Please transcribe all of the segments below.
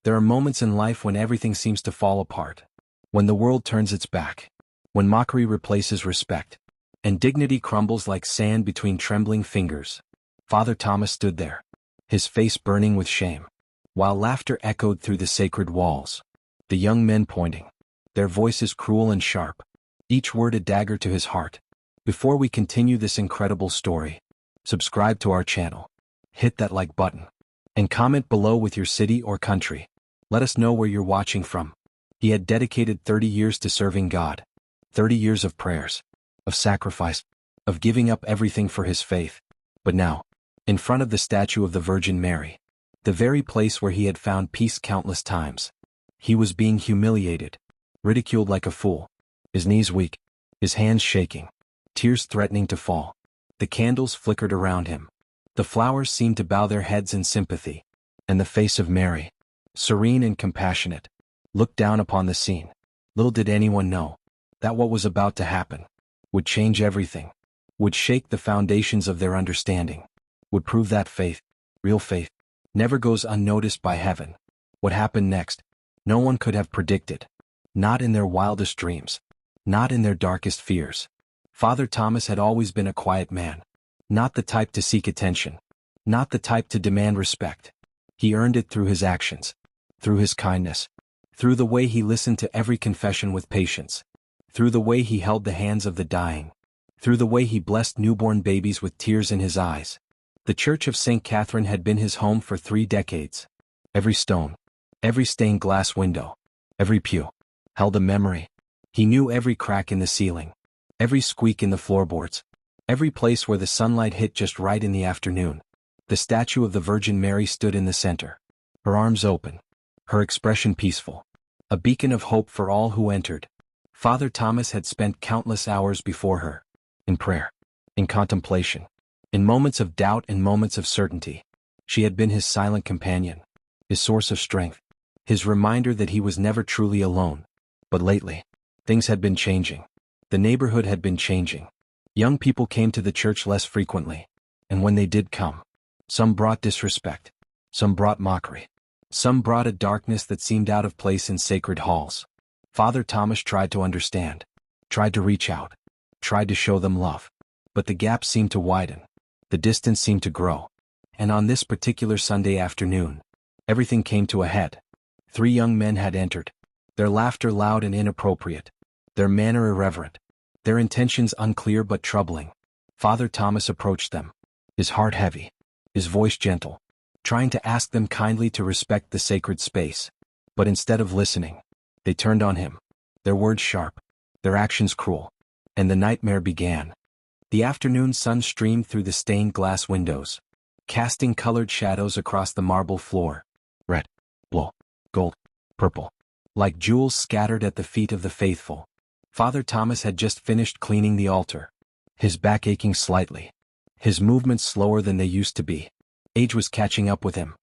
There are moments in life when everything seems to fall apart. When the world turns its back. When mockery replaces respect. And dignity crumbles like sand between trembling fingers. Father Thomas stood there, his face burning with shame, while laughter echoed through the sacred walls. The young men pointing, their voices cruel and sharp, each word a dagger to his heart. Before we continue this incredible story, subscribe to our channel, hit that like button, and comment below with your city or country. Let us know where you're watching from. He had dedicated 30 years to serving God, 30 years of prayers, of sacrifice, of giving up everything for his faith. But now, in front of the statue of the Virgin Mary, the very place where he had found peace countless times, he was being humiliated, ridiculed like a fool, his knees weak, his hands shaking, tears threatening to fall. The candles flickered around him. The flowers seemed to bow their heads in sympathy, and the face of Mary, serene and compassionate, looked down upon the scene. Little did anyone know that what was about to happen would change everything, would shake the foundations of their understanding, would prove that faith, real faith, never goes unnoticed by heaven. What happened next, no one could have predicted, not in their wildest dreams, not in their darkest fears. Father Thomas had always been a quiet man, not the type to seek attention, not the type to demand respect. He earned it through his actions, through his kindness, through the way he listened to every confession with patience, through the way he held the hands of the dying, through the way he blessed newborn babies with tears in his eyes. The Church of St. Catherine had been his home for 3 decades. Every stone, every stained glass window, every pew, held a memory. He knew every crack in the ceiling, every squeak in the floorboards, every place where the sunlight hit just right in the afternoon. The statue of the Virgin Mary stood in the center, her arms open, her expression peaceful, a beacon of hope for all who entered. Father Thomas had spent countless hours before her, in prayer, in contemplation, in moments of doubt and moments of certainty. She had been his silent companion, his source of strength, his reminder that he was never truly alone. But lately, things had been changing. The neighborhood had been changing. Young people came to the church less frequently, and when they did come, some brought disrespect, some brought mockery, some brought a darkness that seemed out of place in sacred halls. Father Thomas tried to understand, tried to reach out, tried to show them love. But the gap seemed to widen, the distance seemed to grow. And on this particular Sunday afternoon, everything came to a head. 3 young men had entered, their laughter loud and inappropriate, their manner irreverent, their intentions unclear but troubling. Father Thomas approached them, his heart heavy, his voice gentle, trying to ask them kindly to respect the sacred space. But instead of listening, they turned on him, their words sharp, their actions cruel, and the nightmare began. The afternoon sun streamed through the stained glass windows, casting colored shadows across the marble floor. Red, blue, gold, purple, like jewels scattered at the feet of the faithful. Father Thomas had just finished cleaning the altar, his back aching slightly, his movements slower than they used to be. Age was catching up with him,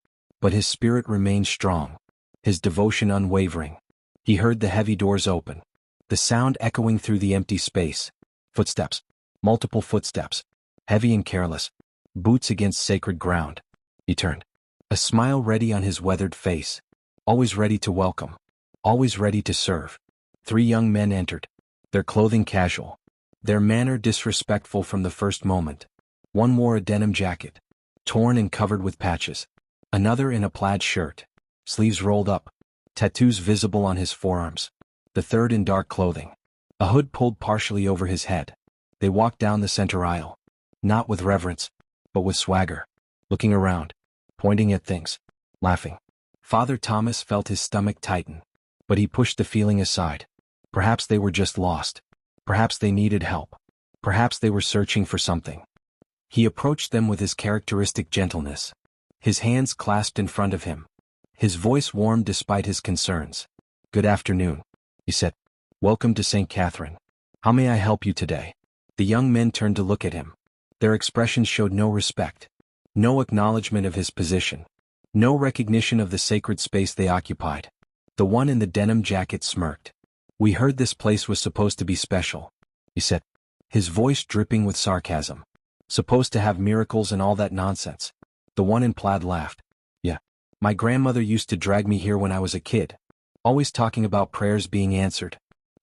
but his spirit remained strong, his devotion unwavering. He heard the heavy doors open, the sound echoing through the empty space. Footsteps, multiple footsteps, heavy and careless, boots against sacred ground. He turned, a smile ready on his weathered face, always ready to welcome, always ready to serve. 3 young men entered, their clothing casual, their manner disrespectful from the first moment. One wore a denim jacket, torn and covered with patches. Another in a plaid shirt, sleeves rolled up, tattoos visible on his forearms. The third in dark clothing, a hood pulled partially over his head. They walked down the center aisle, not with reverence, but with swagger, looking around, pointing at things, laughing. Father Thomas felt his stomach tighten, but he pushed the feeling aside. Perhaps they were just lost. Perhaps they needed help. Perhaps they were searching for something. He approached them with his characteristic gentleness, his hands clasped in front of him. His voice warmed despite his concerns. "Good afternoon," he said. "Welcome to St. Catherine. How may I help you today?" The young men turned to look at him. Their expressions showed no respect, no acknowledgement of his position, no recognition of the sacred space they occupied. The one in the denim jacket smirked. "We heard this place was supposed to be special," he said, his voice dripping with sarcasm. "Supposed to have miracles and all that nonsense." The one in plaid laughed. "Yeah, My grandmother used to drag me here when I was a kid, always talking about prayers being answered,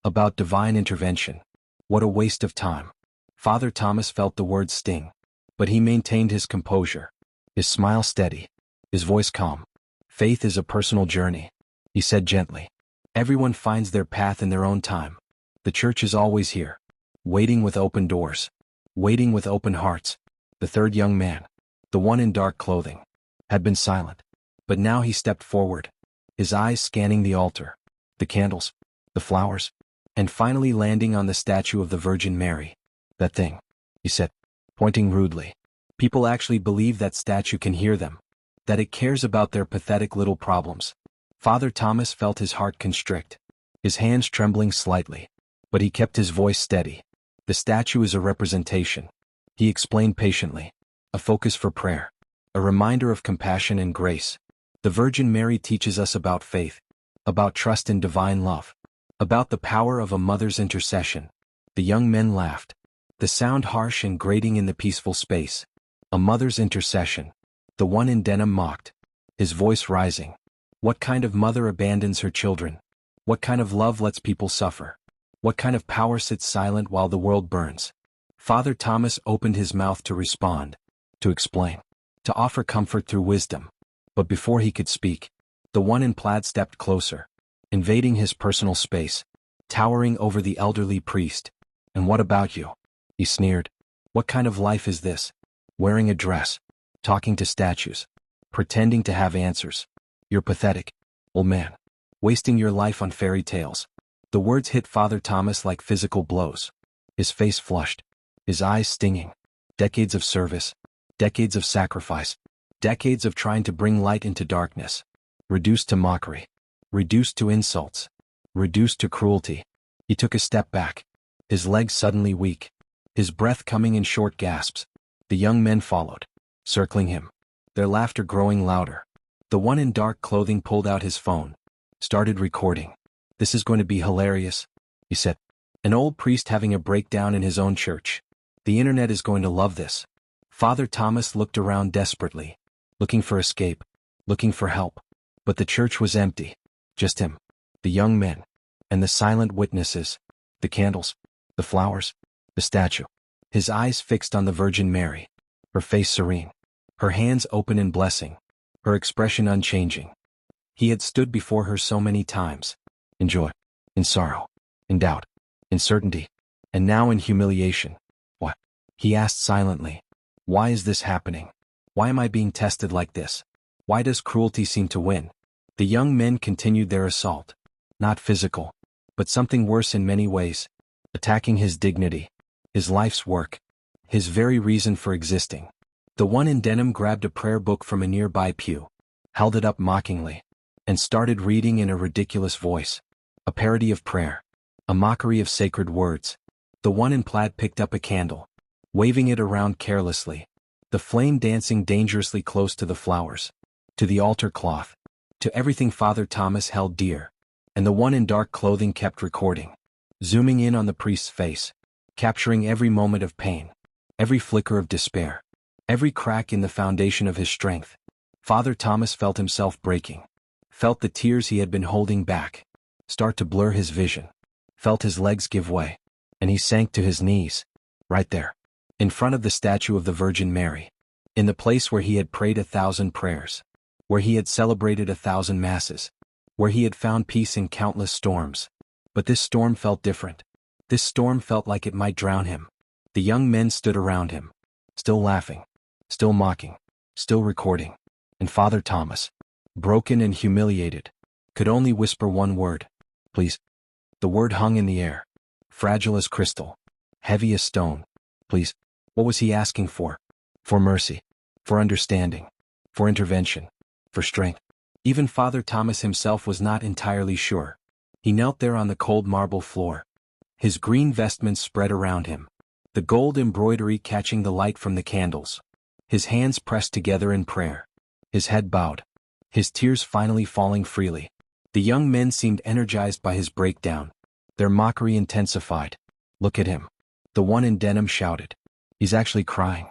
about divine intervention. What a waste of time. Father Thomas felt the words sting, but he maintained his composure, his smile steady, his voice calm. Faith is a personal journey, he said gently. Everyone finds their path in their own time. The church is always here, waiting with open doors, waiting with open hearts. The third young man, the one in dark clothing, had been silent, but now he stepped forward, his eyes scanning the altar, the candles, the flowers, and finally landing on the statue of the Virgin Mary. That thing, he said, pointing rudely. People actually believe that statue can hear them, that it cares about their pathetic little problems. Father Thomas felt his heart constrict, his hands trembling slightly, but he kept his voice steady. The statue is a representation, he explained patiently, a focus for prayer, a reminder of compassion and grace. The Virgin Mary teaches us about faith, about trust in divine love, about the power of a mother's intercession. The young men laughed, the sound harsh and grating in the peaceful space. A mother's intercession. The one in denim mocked, his voice rising. What kind of mother abandons her children? What kind of love lets people suffer? What kind of power sits silent while the world burns? Father Thomas opened his mouth to respond, to explain, to offer comfort through wisdom. But before he could speak, the one in plaid stepped closer, invading his personal space, towering over the elderly priest. And what about you? He sneered. What kind of life is this? Wearing a dress, talking to statues, pretending to have answers. You're pathetic, old man, wasting your life on fairy tales. The words hit Father Thomas like physical blows. His face flushed, his eyes stinging. Decades of service, decades of sacrifice, decades of trying to bring light into darkness, reduced to mockery, reduced to insults, reduced to cruelty. He took a step back, his legs suddenly weak, his breath coming in short gasps. The young men followed, circling him, their laughter growing louder. The one in dark clothing pulled out his phone, started recording. This is going to be hilarious, he said. An old priest having a breakdown in his own church. The internet is going to love this. Father Thomas looked around desperately, looking for escape, looking for help. But the church was empty. Just him, the young men, and the silent witnesses, the candles, the flowers, the statue. His eyes fixed on the Virgin Mary, her face serene, her hands open in blessing, her expression unchanging. He had stood before her so many times, in joy, in sorrow, in doubt, in certainty, and now in humiliation. What? He asked silently. Why is this happening? Why am I being tested like this? Why does cruelty seem to win? The young men continued their assault, not physical, but something worse in many ways, attacking his dignity, his life's work, his very reason for existing. The one in denim grabbed a prayer book from a nearby pew, held it up mockingly, and started reading in a ridiculous voice, a parody of prayer, a mockery of sacred words. The one in plaid picked up a candle, waving it around carelessly, the flame dancing dangerously close to the flowers, to the altar cloth, to everything Father Thomas held dear. And the one in dark clothing kept recording, zooming in on the priest's face, capturing every moment of pain, every flicker of despair, every crack in the foundation of his strength. Father Thomas felt himself breaking, felt the tears he had been holding back start to blur his vision, felt his legs give way, and he sank to his knees, right there, in front of the statue of the Virgin Mary, in the place where he had prayed 1,000 prayers, where he had celebrated 1,000 masses, where he had found peace in countless storms. But this storm felt different. This storm felt like it might drown him. The young men stood around him, still laughing, still mocking, still recording. And Father Thomas, broken and humiliated, could only whisper one word. Please. The word hung in the air, fragile as crystal, heavy as stone. Please. What was he asking for? For mercy, for understanding, for intervention, for strength. Even Father Thomas himself was not entirely sure. He knelt there on the cold marble floor, his green vestments spread around him, the gold embroidery catching the light from the candles, his hands pressed together in prayer, his head bowed, his tears finally falling freely. The young men seemed energized by his breakdown. Their mockery intensified. Look at him. The one in denim shouted. He's actually crying.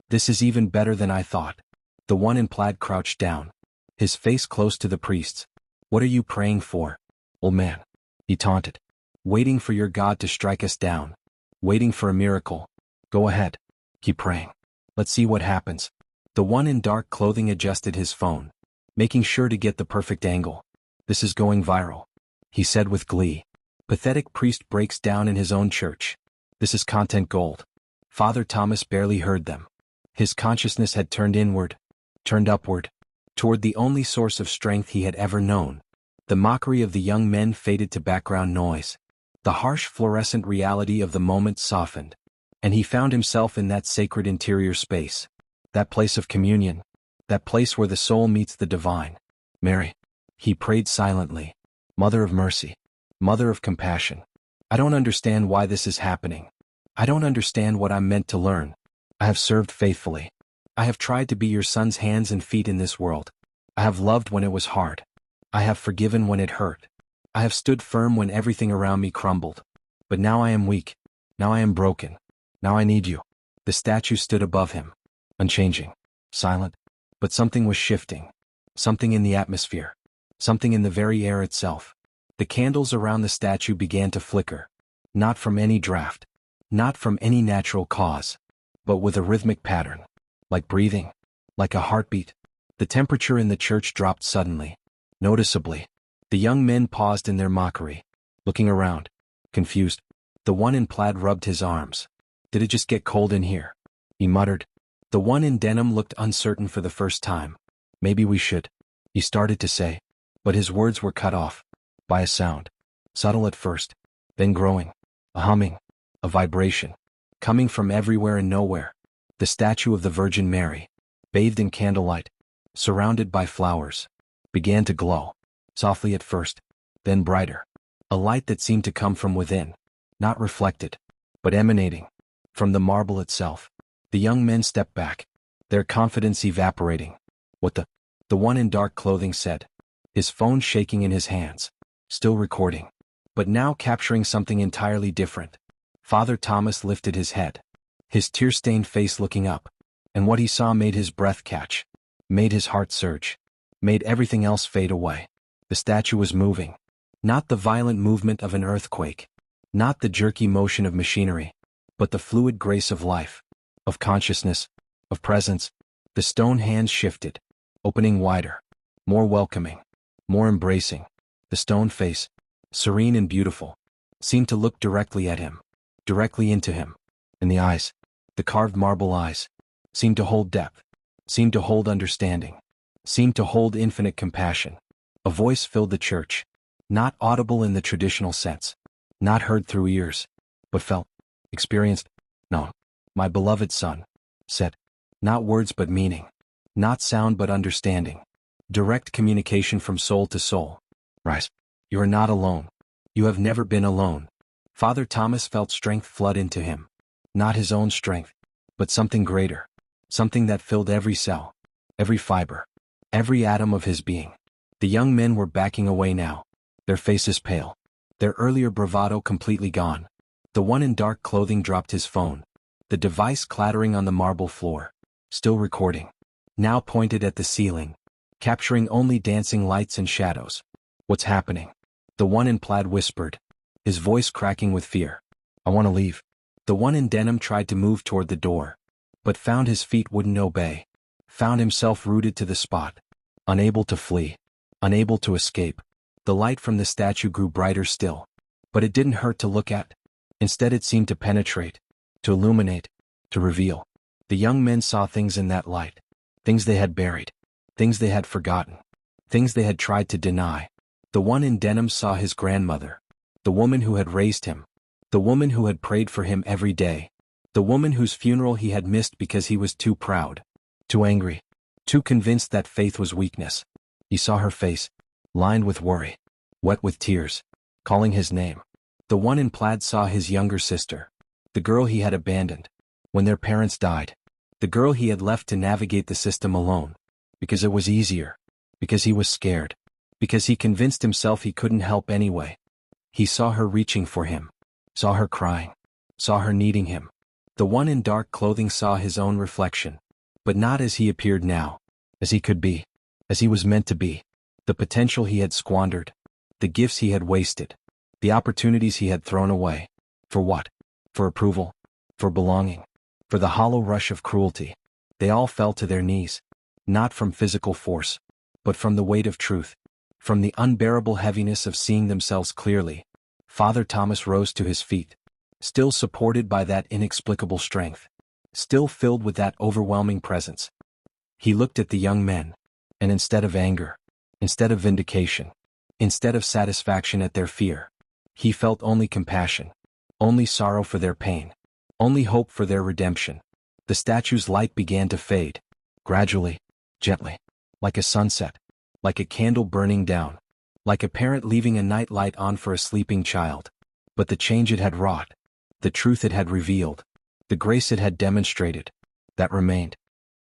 This is even better than I thought. The one in plaid crouched down, his face close to the priest's. "What are you praying for, old man?" he taunted. "Waiting for your God to strike us down. Waiting for a miracle. Go ahead. Keep praying. Let's see what happens." The one in dark clothing adjusted his phone, making sure to get the perfect angle. "This is going viral," he said with glee. "Pathetic priest breaks down in his own church. This is content gold." Father Thomas barely heard them. His consciousness had turned inward, turned upward, toward the only source of strength he had ever known. The mockery of the young men faded to background noise. The harsh fluorescent reality of the moment softened, and he found himself in that sacred interior space, that place of communion, that place where the soul meets the divine. "Mary," he prayed silently, "Mother of mercy, Mother of compassion, I don't understand why this is happening. I don't understand what I'm meant to learn. I have served faithfully. I have tried to be your son's hands and feet in this world. I have loved when it was hard. I have forgiven when it hurt. I have stood firm when everything around me crumbled. But now I am weak. Now I am broken. Now I need you." The statue stood above him, unchanging, silent, but something was shifting. Something in the atmosphere. Something in the very air itself. The candles around the statue began to flicker. Not from any draft. Not from any natural cause. But with a rhythmic pattern. Like breathing. Like a heartbeat. The temperature in the church dropped suddenly. Noticeably. The young men paused in their mockery, looking around, confused. The one in plaid rubbed his arms. "Did it just get cold in here?" he muttered. The one in denim looked uncertain for the first time. "Maybe we should," he started to say, but his words were cut off by a sound, subtle at first, then growing, a humming, a vibration, coming from everywhere and nowhere. The statue of the Virgin Mary, bathed in candlelight, surrounded by flowers, began to glow, softly at first, then brighter. A light that seemed to come from within, not reflected, but emanating from the marble itself. The young men stepped back, their confidence evaporating. "What the?" the one in dark clothing said, his phone shaking in his hands, still recording, but now capturing something entirely different. Father Thomas lifted his head, his tear-stained face looking up, and what he saw made his breath catch, made his heart surge, made everything else fade away. The statue was moving. Not the violent movement of an earthquake, not the jerky motion of machinery, but the fluid grace of life, of consciousness, of presence. The stone hands shifted, opening wider, more welcoming, more embracing. The stone face, serene and beautiful, seemed to look directly at him, directly into him. And the eyes, the carved marble eyes, seemed to hold depth, seemed to hold understanding, seemed to hold infinite compassion. A voice filled the church, not audible in the traditional sense, not heard through ears, but felt, experienced. "No, my beloved son," said, not words but meaning, not sound but understanding, direct communication from soul to soul. "Rise. You are not alone. You have never been alone." Father Thomas felt strength flood into him, not his own strength, but something greater, something that filled every cell, every fiber, every atom of his being. The young men were backing away now, their faces pale, their earlier bravado completely gone. The one in dark clothing dropped his phone, the device clattering on the marble floor, still recording, now pointed at the ceiling, capturing only dancing lights and shadows. "What's happening?" the one in plaid whispered, his voice cracking with fear. "I want to leave." The one in denim tried to move toward the door, but found his feet wouldn't obey, found himself rooted to the spot, unable to flee, unable to escape. The light from the statue grew brighter still, but it didn't hurt to look at. Instead it seemed to penetrate, to illuminate, to reveal. The young men saw things in that light, things they had buried, things they had forgotten, things they had tried to deny. The one in denim saw his grandmother, the woman who had raised him, the woman who had prayed for him every day, the woman whose funeral he had missed because he was too proud, too angry, too convinced that faith was weakness. He saw her face, lined with worry, wet with tears, calling his name. The one in plaid saw his younger sister, the girl he had abandoned when their parents died, the girl he had left to navigate the system alone, because it was easier, because he was scared, because he convinced himself he couldn't help anyway. He saw her reaching for him, saw her crying, saw her needing him. The one in dark clothing saw his own reflection, but not as he appeared now, as he could be, as he was meant to be. The potential he had squandered, the gifts he had wasted, the opportunities he had thrown away. For what? For approval? For belonging? For the hollow rush of cruelty? They all fell to their knees, not from physical force, but from the weight of truth, from the unbearable heaviness of seeing themselves clearly. Father Thomas rose to his feet, still supported by that inexplicable strength, still filled with that overwhelming presence. He looked at the young men, and instead of anger, instead of vindication, instead of satisfaction at their fear, he felt only compassion, only sorrow for their pain, only hope for their redemption. The statue's light began to fade, gradually, gently, like a sunset, like a candle burning down, like a parent leaving a night light on for a sleeping child. But the change it had wrought, the truth it had revealed, the grace it had demonstrated, that remained.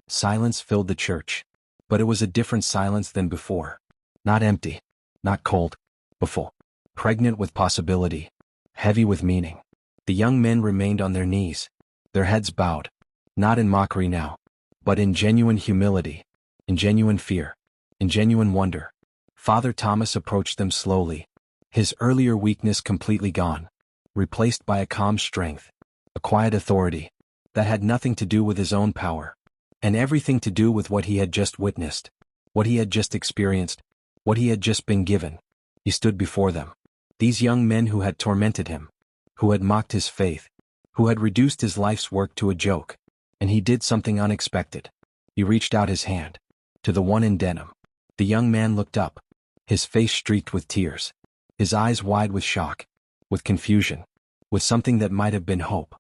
Silence filled the church, but it was a different silence than before. Not empty, not cold, but full, pregnant with possibility, heavy with meaning. The young men remained on their knees, their heads bowed, not in mockery now, but in genuine humility, in genuine fear, in genuine wonder. Father Thomas approached them slowly, his earlier weakness completely gone, replaced by a calm strength, a quiet authority, that had nothing to do with his own power, and everything to do with what he had just witnessed, what he had just experienced, what he had just been given. He stood before them, these young men who had tormented him, who had mocked his faith, who had reduced his life's work to a joke, and he did something unexpected. He reached out his hand, to the one in denim. The young man looked up, his face streaked with tears, his eyes wide with shock, with confusion, with something that might have been hope.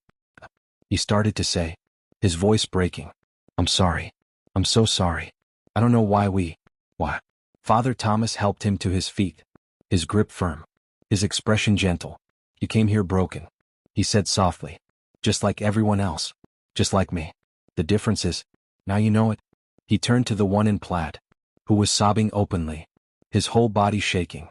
He started to say, his voice breaking, "I'm sorry. I'm so sorry. I don't know why. Father Thomas helped him to his feet, his grip firm, his expression gentle. "You came here broken," he said softly, "just like everyone else, just like me. The difference is, now you know it." He turned to the one in plaid, who was sobbing openly, his whole body shaking,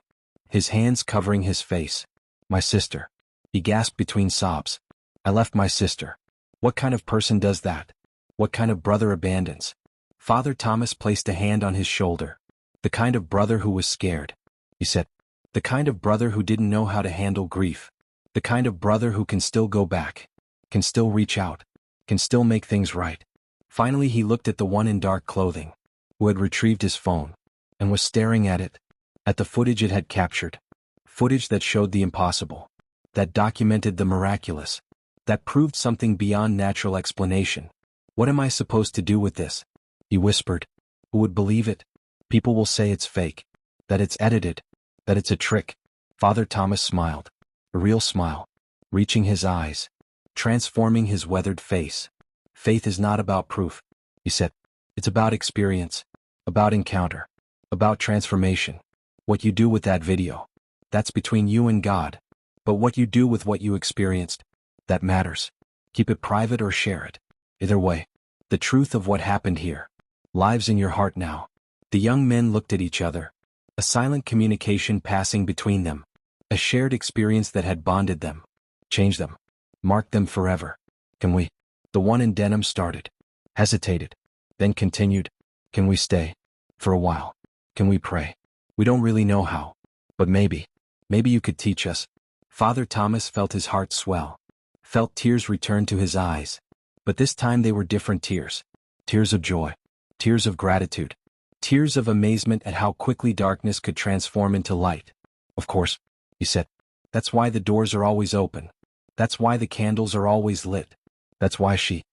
his hands covering his face. "My sister," he gasped between sobs. "I left my sister. What kind of person does that? What kind of brother abandons?" Father Thomas placed a hand on his shoulder. "The kind of brother who was scared," he said. "The kind of brother who didn't know how to handle grief. The kind of brother who can still go back, can still reach out, can still make things right." Finally he looked at the one in dark clothing, who had retrieved his phone, and was staring at it, at the footage it had captured. Footage that showed the impossible, that documented the miraculous, that proved something beyond natural explanation. "What am I supposed to do with this?" he whispered. "Who would believe it? People will say it's fake, that it's edited, that it's a trick." Father Thomas smiled, a real smile, reaching his eyes, transforming his weathered face. "Faith is not about proof," he said. "It's about experience, about encounter, about transformation. What you do with that video, that's between you and God. But what you do with what you experienced, that matters. Keep it private or share it. Either way, the truth of what happened here lives in your heart now." The young men looked at each other, a silent communication passing between them, a shared experience that had bonded them, changed them, marked them forever. "Can we?" The one in denim started, hesitated, then continued, "Can we stay? For a while? Can we pray? We don't really know how, but maybe you could teach us." Father Thomas felt his heart swell, felt tears return to his eyes, but this time they were different tears. Tears of joy, tears of gratitude, tears of amazement at how quickly darkness could transform into light. "Of course," he said. "That's why the doors are always open. That's why the candles are always lit. That's why he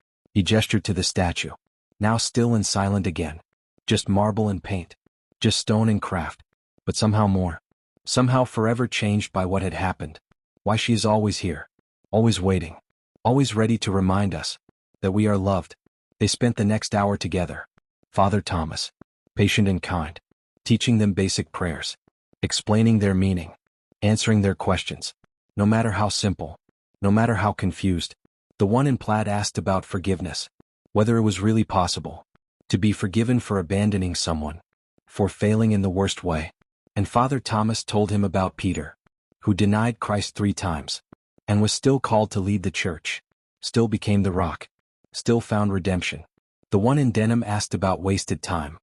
gestured to the statue, now still and silent again. Just marble and paint, just stone and craft, but somehow more, somehow forever changed by what had happened. Why she is always here, always waiting, always ready to remind us that we are loved." They spent the next hour together. Father Thomas, patient and kind, teaching them basic prayers, explaining their meaning, answering their questions, no matter how simple, no matter how confused. The one in plaid asked about forgiveness, whether it was really possible to be forgiven for abandoning someone, for failing in the worst way. And Father Thomas told him about Peter, who denied Christ 3 times, and was still called to lead the church, still became the rock, still found redemption. The one in denim asked about wasted time,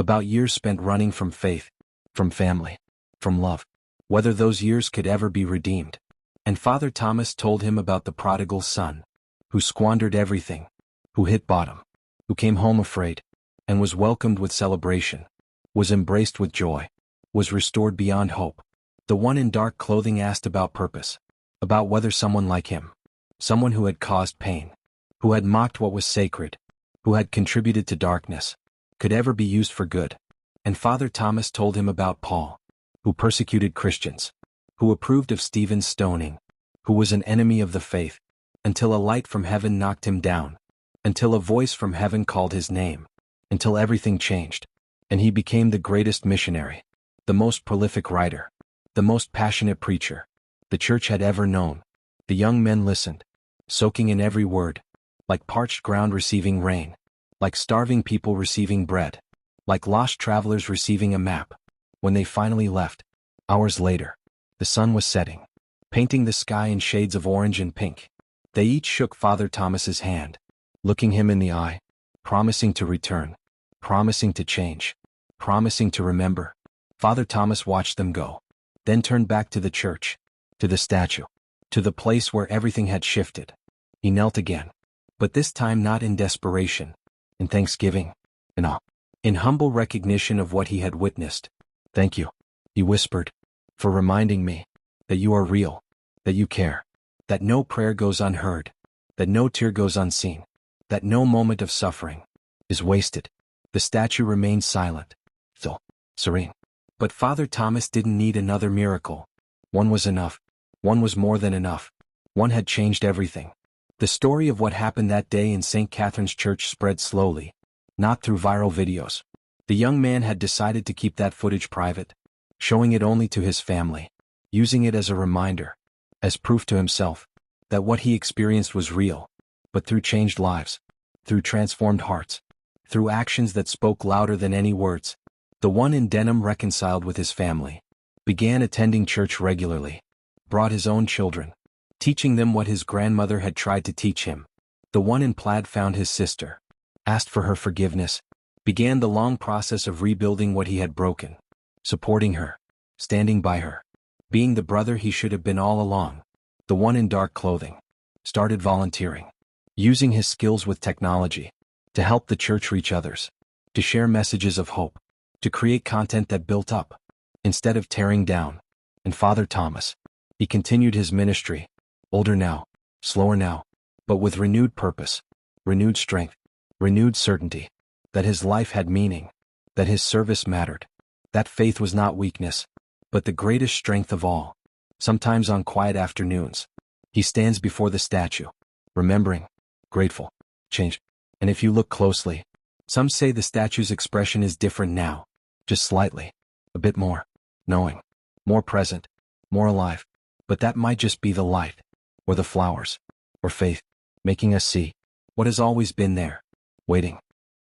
about years spent running from faith, from family, from love, whether those years could ever be redeemed. And Father Thomas told him about the prodigal son, who squandered everything, who hit bottom, who came home afraid, and was welcomed with celebration, was embraced with joy, was restored beyond hope. The one in dark clothing asked about purpose, about whether someone like him, someone who had caused pain, who had mocked what was sacred, who had contributed to darkness, could ever be used for good. And Father Thomas told him about Paul, who persecuted Christians, who approved of Stephen's stoning, who was an enemy of the faith, until a light from heaven knocked him down, until a voice from heaven called his name, until everything changed, and he became the greatest missionary, the most prolific writer, the most passionate preacher the church had ever known. The young men listened, soaking in every word, like parched ground receiving rain, like starving people receiving bread, like lost travelers receiving a map. When they finally left, hours later, the sun was setting, painting the sky in shades of orange and pink. They each shook Father Thomas's hand, looking him in the eye, promising to return, promising to change, promising to remember. Father Thomas watched them go, then turned back to the church, to the statue, to the place where everything had shifted. He knelt again, but this time not in desperation, in thanksgiving, in awe, in humble recognition of what he had witnessed. "Thank you," he whispered, "for reminding me that you are real, that you care, that no prayer goes unheard, that no tear goes unseen, that no moment of suffering is wasted." The statue remained silent, still, serene. But Father Thomas didn't need another miracle. One was enough. One was more than enough. One had changed everything. The story of what happened that day in St. Catherine's Church spread slowly, not through viral videos. The young man had decided to keep that footage private, showing it only to his family, using it as a reminder, as proof to himself, that what he experienced was real, but through changed lives, through transformed hearts, through actions that spoke louder than any words. The one in denim reconciled with his family, began attending church regularly, brought his own children, teaching them what his grandmother had tried to teach him. The one in plaid found his sister, asked for her forgiveness, began the long process of rebuilding what he had broken, supporting her, standing by her, being the brother he should have been all along. The one in dark clothing started volunteering, using his skills with technology to help the church reach others, to share messages of hope, to create content that built up, instead of tearing down. And Father Thomas, he continued his ministry, older now, slower now, but with renewed purpose, renewed strength, renewed certainty, that his life had meaning, that his service mattered, that faith was not weakness, but the greatest strength of all. Sometimes on quiet afternoons, he stands before the statue, remembering, grateful, changed. And if you look closely, some say the statue's expression is different now, just slightly, a bit more knowing, more present, more alive. But that might just be the light, or the flowers, or faith, making us see what has always been there, waiting.